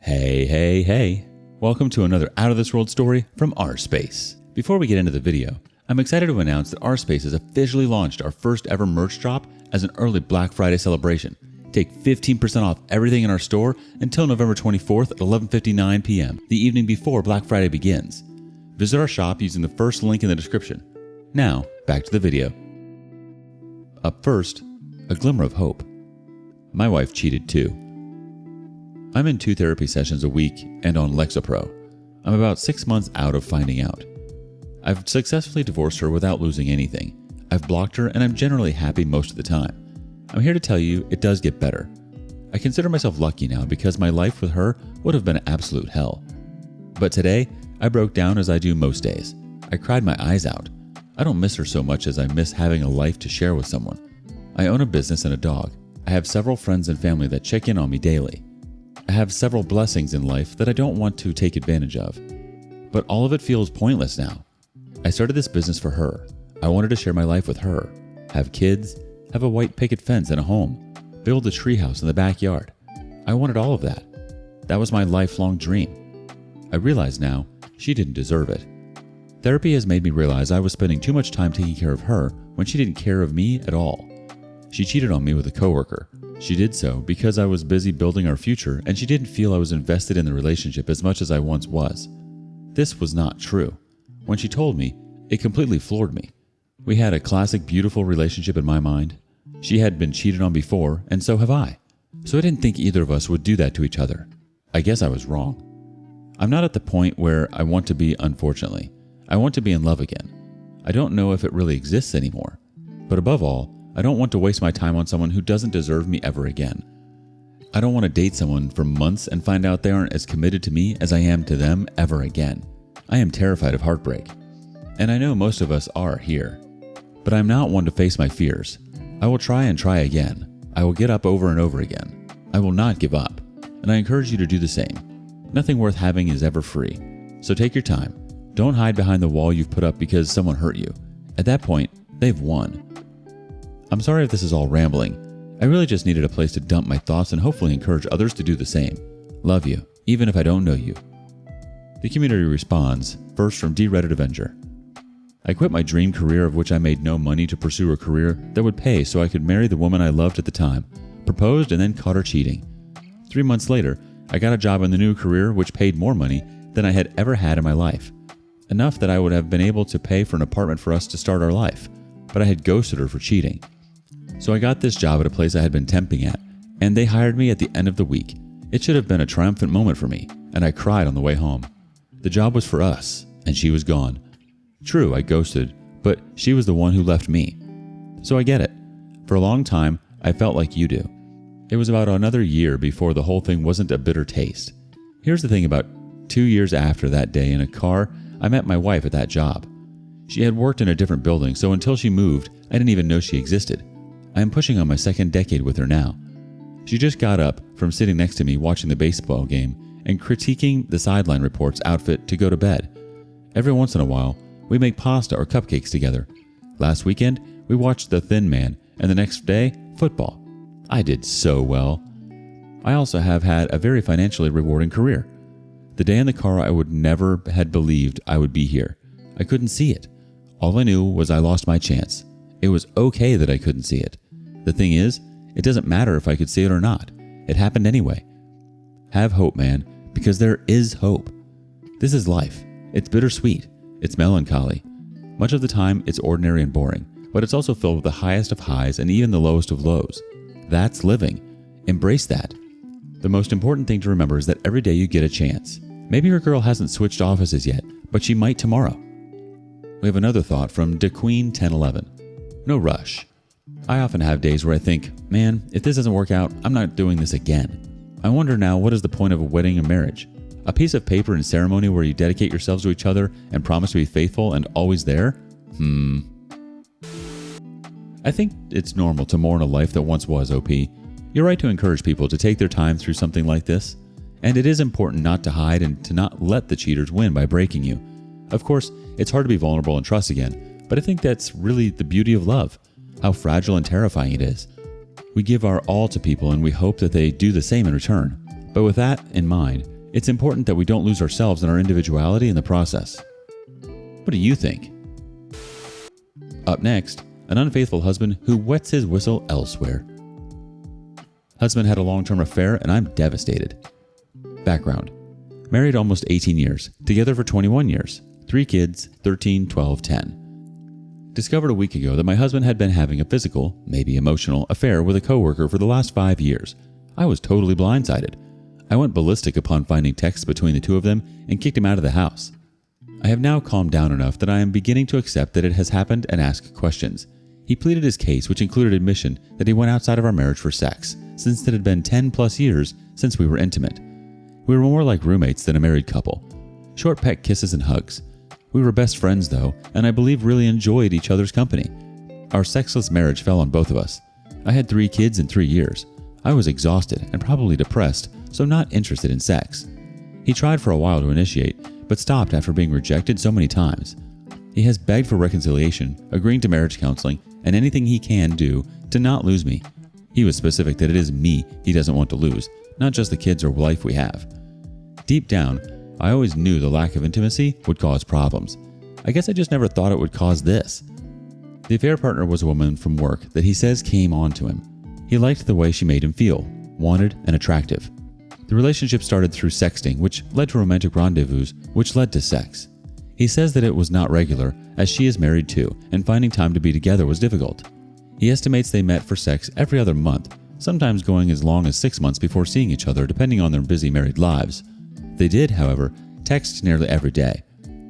Hey. Welcome to another Out of This World story from rSpace. Before we get into the video, I'm excited to announce that rSpace has officially launched our first ever merch drop as an early Black Friday celebration. Take 15% off everything in our store until November 24th at 11:59 p.m., the evening before Black Friday begins. Visit our shop using the first link in the description. Now, back to the video. Up first, a glimmer of hope. My wife cheated too. I'm in 2 therapy sessions a week and on Lexapro. I'm about 6 months out of finding out. I've successfully divorced her without losing anything. I've blocked her and I'm generally happy most of the time. I'm here to tell you it does get better. I consider myself lucky now because my life with her would have been absolute hell. But today, I broke down as I do most days. I cried my eyes out. I don't miss her so much as I miss having a life to share with someone. I own a business and a dog. I have several friends and family that check in on me daily. I have several blessings in life that I don't want to take advantage of. But all of it feels pointless now. I started this business for her. I wanted to share my life with her, have kids, have a white picket fence and a home, build a treehouse in the backyard. I wanted all of that. That was my lifelong dream. I realize now she didn't deserve it. Therapy has made me realize I was spending too much time taking care of her when she didn't care of me at all. She cheated on me with a coworker. She did so because I was busy building our future and she didn't feel I was invested in the relationship as much as I once was. This was not true. When she told me, it completely floored me. We had a classic beautiful relationship in my mind. She had been cheated on before and so have I. So I didn't think either of us would do that to each other. I guess I was wrong. I'm not at the point where I want to be, unfortunately. I want to be in love again. I don't know if it really exists anymore. But above all, I don't want to waste my time on someone who doesn't deserve me ever again. I don't want to date someone for months and find out they aren't as committed to me as I am to them ever again. I am terrified of heartbreak. And I know most of us are here. But I'm not one to face my fears. I will try and try again. I will get up over and over again. I will not give up. And I encourage you to do the same. Nothing worth having is ever free. So take your time. Don't hide behind the wall you've put up because someone hurt you. At that point, they've won. I'm sorry if this is all rambling. I really just needed a place to dump my thoughts and hopefully encourage others to do the same. Love you, even if I don't know you. The community responds, first from D-Reddit Avenger. I quit my dream career of which I made no money to pursue a career that would pay so I could marry the woman I loved at the time, proposed and then caught her cheating. 3 months later, I got a job in the new career which paid more money than I had ever had in my life. Enough that I would have been able to pay for an apartment for us to start our life, but I had ghosted her for cheating. So I got this job at a place I had been temping at, and they hired me at the end of the week. It should have been a triumphant moment for me, and I cried on the way home. The job was for us, and she was gone. True, I ghosted, but she was the one who left me. So I get it. For a long time, I felt like you do. It was about another year before the whole thing wasn't a bitter taste. Here's the thing, about 2 years after that day in a car, I met my wife at that job. She had worked in a different building, so until she moved, I didn't even know she existed. I am pushing on my 2nd decade with her now. She just got up from sitting next to me watching the baseball game and critiquing the sideline report's outfit to go to bed. Every once in a while, we make pasta or cupcakes together. Last weekend, we watched The Thin Man, and the next day, football. I did so well. I also have had a very financially rewarding career. The day in the car, I would never had believed I would be here. I couldn't see it. All I knew was I lost my chance. It was okay that I couldn't see it. The thing is, it doesn't matter if I could see it or not. It happened anyway. Have hope, man, because there is hope. This is life. It's bittersweet. It's melancholy. Much of the time, it's ordinary and boring, but it's also filled with the highest of highs and even the lowest of lows. That's living. Embrace that. The most important thing to remember is that every day you get a chance. Maybe your girl hasn't switched offices yet, but she might tomorrow. We have another thought from DeQueen1011. No rush. I often have days where I think, man, if this doesn't work out, I'm not doing this again. I wonder now, what is the point of a wedding and marriage? A piece of paper and ceremony where you dedicate yourselves to each other and promise to be faithful and always there? I think it's normal to mourn a life that once was, OP. You're right to encourage people to take their time through something like this. And it is important not to hide and to not let the cheaters win by breaking you. Of course, it's hard to be vulnerable and trust again, but I think that's really the beauty of love, how fragile and terrifying it is. We give our all to people and we hope that they do the same in return. But with that in mind, It's important that we don't lose ourselves and our individuality in the process. What do you think? Up next, an unfaithful husband who wets his whistle elsewhere. Husband had a long-term affair and I'm devastated. Background. Married almost 18 years, together for 21 years, 3 kids, 13, 12, 10. Discovered a week ago that my husband had been having a physical, maybe emotional, affair with a coworker for the last 5 years. I was totally blindsided. I went ballistic upon finding texts between the two of them and kicked him out of the house. I have now calmed down enough that I am beginning to accept that it has happened and ask questions. He pleaded his case, which included admission that he went outside of our marriage for sex, since it had been 10 plus years since we were intimate. We were more like roommates than a married couple. Short peck kisses and hugs. We were best friends though, and I believe really enjoyed each other's company. Our sexless marriage fell on both of us. I had 3 kids in 3 years. I was exhausted and probably depressed, so not interested in sex. He tried for a while to initiate, but stopped after being rejected so many times. He has begged for reconciliation, agreeing to marriage counseling, and anything he can do to not lose me. He was specific that it is me he doesn't want to lose, not just the kids or life we have. Deep down, I always knew the lack of intimacy would cause problems. I guess I just never thought it would cause this. The affair partner was a woman from work that he says came on to him. He liked the way she made him feel, wanted, and attractive. The relationship started through sexting, which led to romantic rendezvous, which led to sex. He says that it was not regular, as she is married too, and finding time to be together was difficult. He estimates they met for sex every other month, sometimes going as long as 6 months before seeing each other, depending on their busy married lives. They did, however, text nearly every day.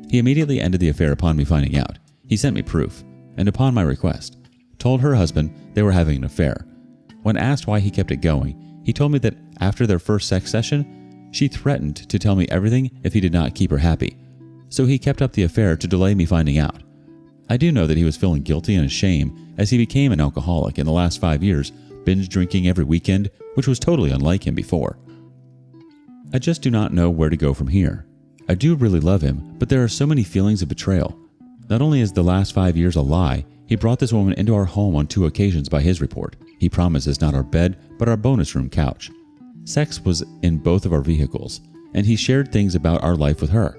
He immediately ended the affair upon me finding out. He sent me proof, and upon my request, told her husband they were having an affair. When asked why he kept it going, he told me that after their first sex session, she threatened to tell me everything if he did not keep her happy. So he kept up the affair to delay me finding out. I do know that he was feeling guilty and ashamed as he became an alcoholic in the last 5 years, binge drinking every weekend, which was totally unlike him before. I just do not know where to go from here. I do really love him, but there are so many feelings of betrayal. Not only is the last 5 years a lie, he brought this woman into our home on 2 occasions by his report. He promises not our bed, but our bonus room couch. Sex was in both of our vehicles, and he shared things about our life with her.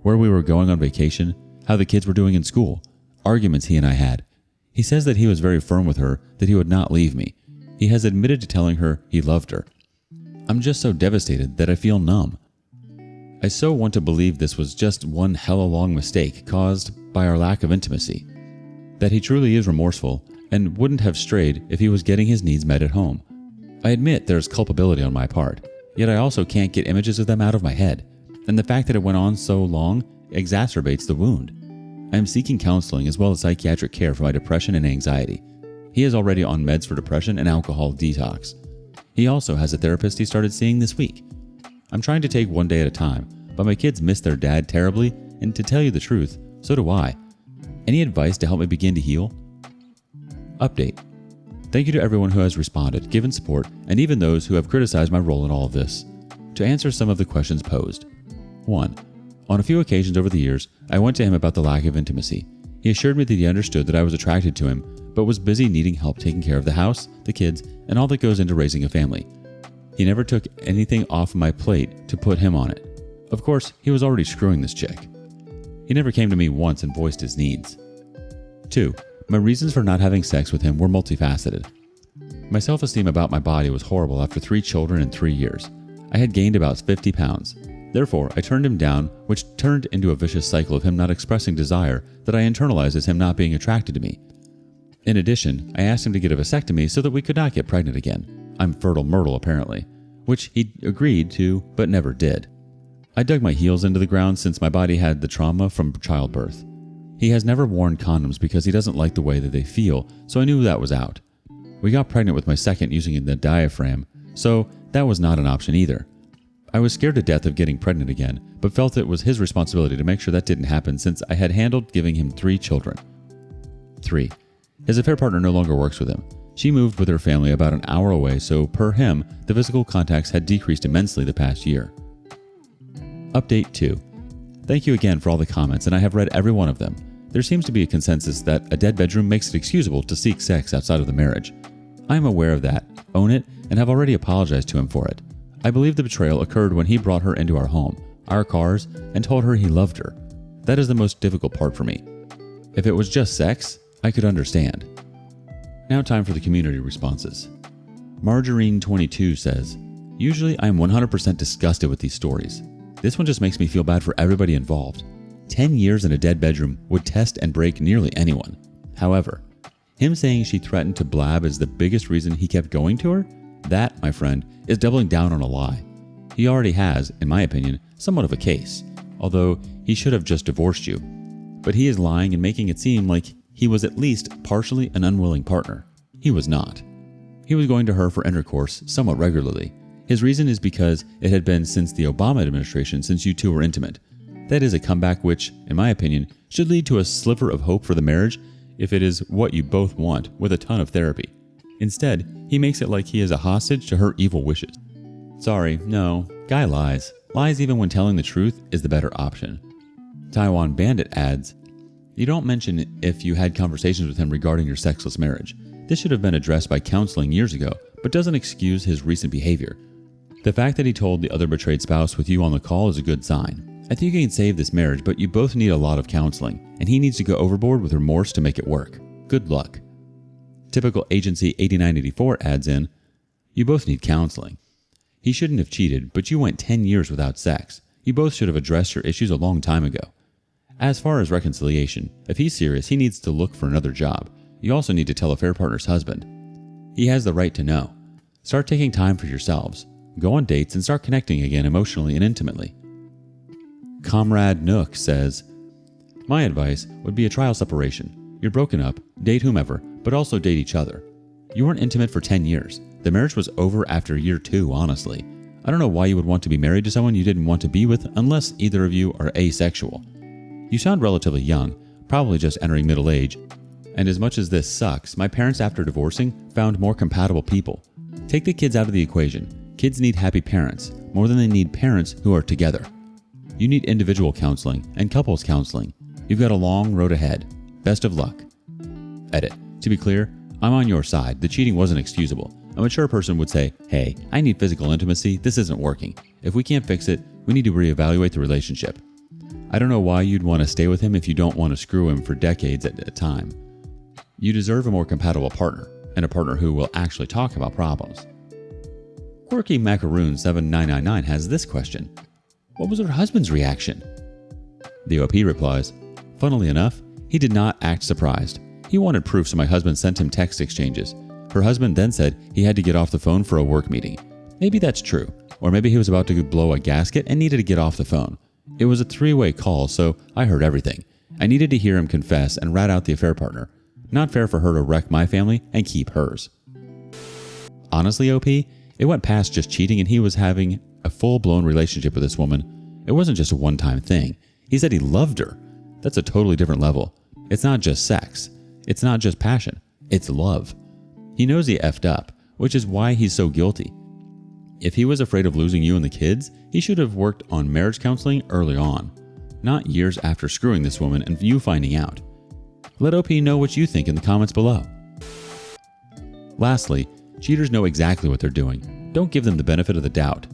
Where we were going on vacation, how the kids were doing in school, arguments he and I had. He says that he was very firm with her, that he would not leave me. He has admitted to telling her he loved her. I'm just so devastated that I feel numb. I so want to believe this was just one hella long mistake caused by our lack of intimacy. That he truly is remorseful and wouldn't have strayed if he was getting his needs met at home. I admit there's culpability on my part, yet I also can't get images of them out of my head, and the fact that it went on so long exacerbates the wound. I am seeking counseling as well as psychiatric care for my depression and anxiety. He is already on meds for depression and alcohol detox. He also has a therapist he started seeing this week. I'm trying to take one day at a time, but my kids miss their dad terribly, and to tell you the truth, so do I. Any advice to help me begin to heal? Update. Thank you to everyone who has responded, given support, and even those who have criticized my role in all of this. To answer some of the questions posed. 1. On a few occasions over the years, I went to him about the lack of intimacy. He assured me that he understood that I was attracted to him, but was busy needing help taking care of the house, the kids, and all that goes into raising a family. He never took anything off my plate to put him on it. Of course, he was already screwing this chick. He never came to me once and voiced his needs. 2. My reasons for not having sex with him were multifaceted. My self-esteem about my body was horrible after 3 children in 3 years. I had gained about 50 pounds. Therefore, I turned him down, which turned into a vicious cycle of him not expressing desire that I internalized as him not being attracted to me. In addition, I asked him to get a vasectomy so that we could not get pregnant again. I'm fertile myrtle apparently, which he agreed to but never did. I dug my heels into the ground since my body had the trauma from childbirth. He has never worn condoms because he doesn't like the way that they feel, so I knew that was out. We got pregnant with my second using the diaphragm, so that was not an option either. I was scared to death of getting pregnant again, but felt it was his responsibility to make sure that didn't happen since I had handled giving him 3 children. 3. His affair partner no longer works with him. She moved with her family about an hour away, so per him, the physical contacts had decreased immensely the past year. Update 2. Thank you again for all the comments, and I have read every one of them. There seems to be a consensus that a dead bedroom makes it excusable to seek sex outside of the marriage. I am aware of that, own it, and have already apologized to him for it. I believe the betrayal occurred when he brought her into our home, our cars, and told her he loved her. That is the most difficult part for me. If it was just sex, I could understand. Now time for the community responses. Margarine22 says, usually I am 100% disgusted with these stories. This one just makes me feel bad for everybody involved. 10 years in a dead bedroom would test and break nearly anyone. However, him saying she threatened to blab is the biggest reason he kept going to her? That, my friend, is doubling down on a lie. He already has, in my opinion, somewhat of a case, although he should have just divorced you. But he is lying and making it seem like he was at least partially an unwilling partner. He was not. He was going to her for intercourse somewhat regularly. His reason is because it had been since the Obama administration since you two were intimate. That is a comeback which, in my opinion, should lead to a sliver of hope for the marriage if it is what you both want with a ton of therapy. Instead, he makes it like he is a hostage to her evil wishes. Sorry, no, guy lies. Lies even when telling the truth is the better option. Taiwan Bandit adds, you don't mention if you had conversations with him regarding your sexless marriage. This should have been addressed by counseling years ago, but doesn't excuse his recent behavior. The fact that he told the other betrayed spouse with you on the call is a good sign. I think you can save this marriage, but you both need a lot of counseling, and he needs to go overboard with remorse to make it work. Good luck. Typical Agency 8984 adds in, you both need counseling. He shouldn't have cheated, but you went 10 years without sex. You both should have addressed your issues a long time ago. As far as reconciliation, if he's serious, he needs to look for another job. You also need to tell affair partner's husband. He has the right to know. Start taking time for yourselves. Go on dates and start connecting again emotionally and intimately. Comrade Nook says, my advice would be a trial separation. You're broken up, date whomever, but also date each other. You weren't intimate for 10 years. The marriage was over after year 2, honestly. I don't know why you would want to be married to someone you didn't want to be with unless either of you are asexual. You sound relatively young, probably just entering middle age. And as much as this sucks, my parents after divorcing found more compatible people. Take the kids out of the equation. Kids need happy parents, more than they need parents who are together. You need individual counseling and couples counseling. You've got a long road ahead. Best of luck. Edit. To be clear, I'm on your side. The cheating wasn't excusable. A mature person would say, hey, I need physical intimacy. This isn't working. If we can't fix it, we need to reevaluate the relationship. I don't know why you'd want to stay with him if you don't want to screw him for decades at a time. You deserve a more compatible partner, and a partner who will actually talk about problems. Quirky Macaroon 7999 has this question. What was her husband's reaction? The OP replies, funnily enough, he did not act surprised. He wanted proof, so my husband sent him text exchanges. Her husband then said he had to get off the phone for a work meeting. Maybe that's true, or maybe he was about to blow a gasket and needed to get off the phone. It was a 3-way call, so I heard everything. I needed to hear him confess and rat out the affair partner. Not fair for her to wreck my family and keep hers. Honestly, OP, it went past just cheating and he was having a full-blown relationship with this woman. It wasn't just a one-time thing. He said he loved her. That's a totally different level. It's not just sex. It's not just passion. It's love. He knows he effed up, which is why he's so guilty. If he was afraid of losing you and the kids, he should have worked on marriage counseling early on, not years after screwing this woman and you finding out. Let OP know what you think in the comments below. Lastly, cheaters know exactly what they're doing. Don't give them the benefit of the doubt.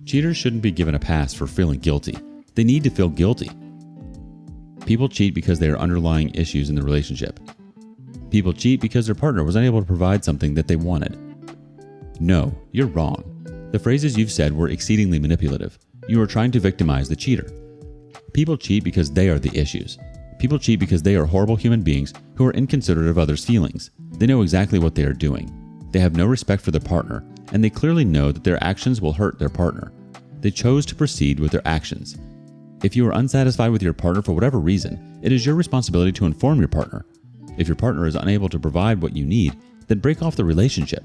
Cheaters shouldn't be given a pass for feeling guilty. They need to feel guilty. People cheat because there are underlying issues in the relationship. People cheat because their partner was unable to provide something that they wanted. No, you're wrong. The phrases you've said were exceedingly manipulative. You are trying to victimize the cheater. People cheat because they are the issues. People cheat because they are horrible human beings who are inconsiderate of others' feelings. They know exactly what they are doing. They have no respect for their partner, and they clearly know that their actions will hurt their partner. They chose to proceed with their actions. If you are unsatisfied with your partner for whatever reason, it is your responsibility to inform your partner. If your partner is unable to provide what you need, then break off the relationship.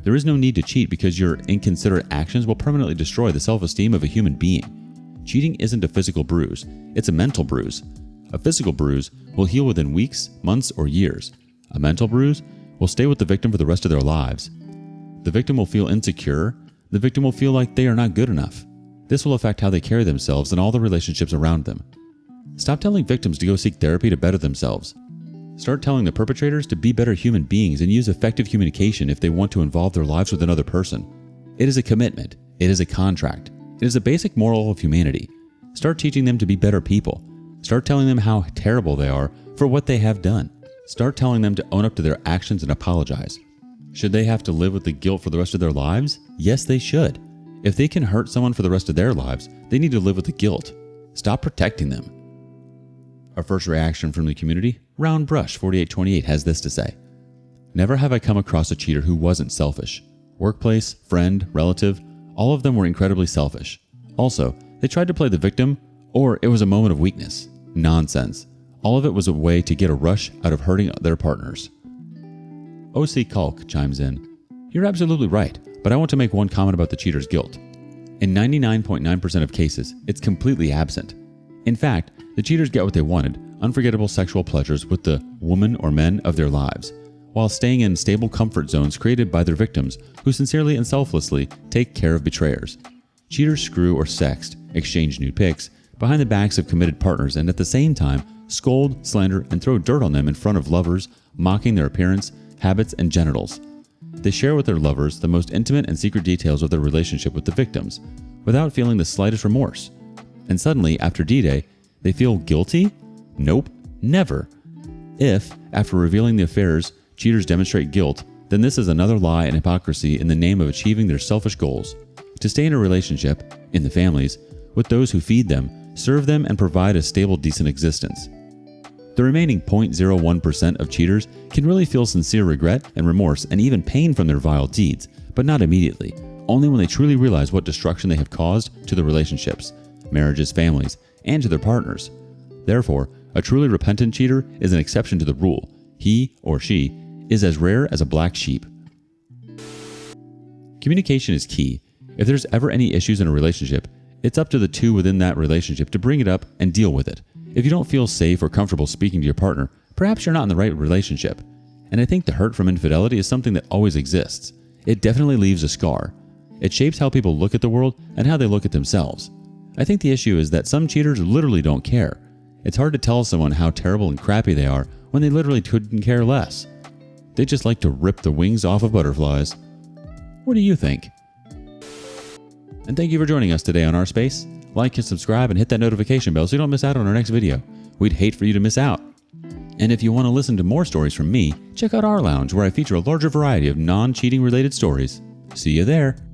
There is no need to cheat because your inconsiderate actions will permanently destroy the self-esteem of a human being. Cheating isn't a physical bruise, it's a mental bruise. A physical bruise will heal within weeks, months, or years. A mental bruise will stay with the victim for the rest of their lives. The victim will feel insecure. The victim will feel like they are not good enough. This will affect how they carry themselves and all the relationships around them. Stop telling victims to go seek therapy to better themselves. Start telling the perpetrators to be better human beings and use effective communication if they want to involve their lives with another person. It is a commitment. It is a contract. It is a basic moral of humanity. Start teaching them to be better people. Start telling them how terrible they are for what they have done. Start telling them to own up to their actions and apologize. Should they have to live with the guilt for the rest of their lives? Yes, they should. If they can hurt someone for the rest of their lives, they need to live with the guilt. Stop protecting them. Our first reaction from the community, Round Brush 4828, has this to say. Never have I come across a cheater who wasn't selfish. Workplace, friend, relative, all of them were incredibly selfish. Also, they tried to play the victim, or it was a moment of weakness. Nonsense. All of it was a way to get a rush out of hurting their partners. OC Kalk chimes in. You're absolutely right, but I want to make one comment about the cheater's guilt. In 99.9% of cases, it's completely absent. In fact, the cheaters get what they wanted, unforgettable sexual pleasures with the woman or men of their lives, while staying in stable comfort zones created by their victims who sincerely and selflessly take care of betrayers. Cheaters screw or sext, exchange nude pics, behind the backs of committed partners and at the same time scold, slander, and throw dirt on them in front of lovers, mocking their appearance, habits, and genitals. They share with their lovers the most intimate and secret details of their relationship with the victims, without feeling the slightest remorse. And suddenly, after D-Day, they feel guilty? Nope, never. If, after revealing the affairs, cheaters demonstrate guilt, then this is another lie and hypocrisy in the name of achieving their selfish goals. To stay in a relationship, in the families, with those who feed them, serve them, and provide a stable, decent existence. The remaining 0.01% of cheaters can really feel sincere regret and remorse and even pain from their vile deeds, but not immediately, only when they truly realize what destruction they have caused to their relationships, marriages, families, and to their partners. Therefore, a truly repentant cheater is an exception to the rule. He or she is as rare as a black sheep. Communication is key. If there's ever any issues in a relationship, it's up to the two within that relationship to bring it up and deal with it. If you don't feel safe or comfortable speaking to your partner, perhaps you're not in the right relationship. And I think the hurt from infidelity is something that always exists. It definitely leaves a scar. It shapes how people look at the world and how they look at themselves. I think the issue is that some cheaters literally don't care. It's hard to tell someone how terrible and crappy they are when they literally couldn't care less. They just like to rip the wings off of butterflies. What do you think? And thank you for joining us today on rSpace. Like and subscribe and hit that notification bell so you don't miss out on our next video. We'd hate for you to miss out. And if you want to listen to more stories from me, check out our lounge where I feature a larger variety of non-cheating related stories. See you there.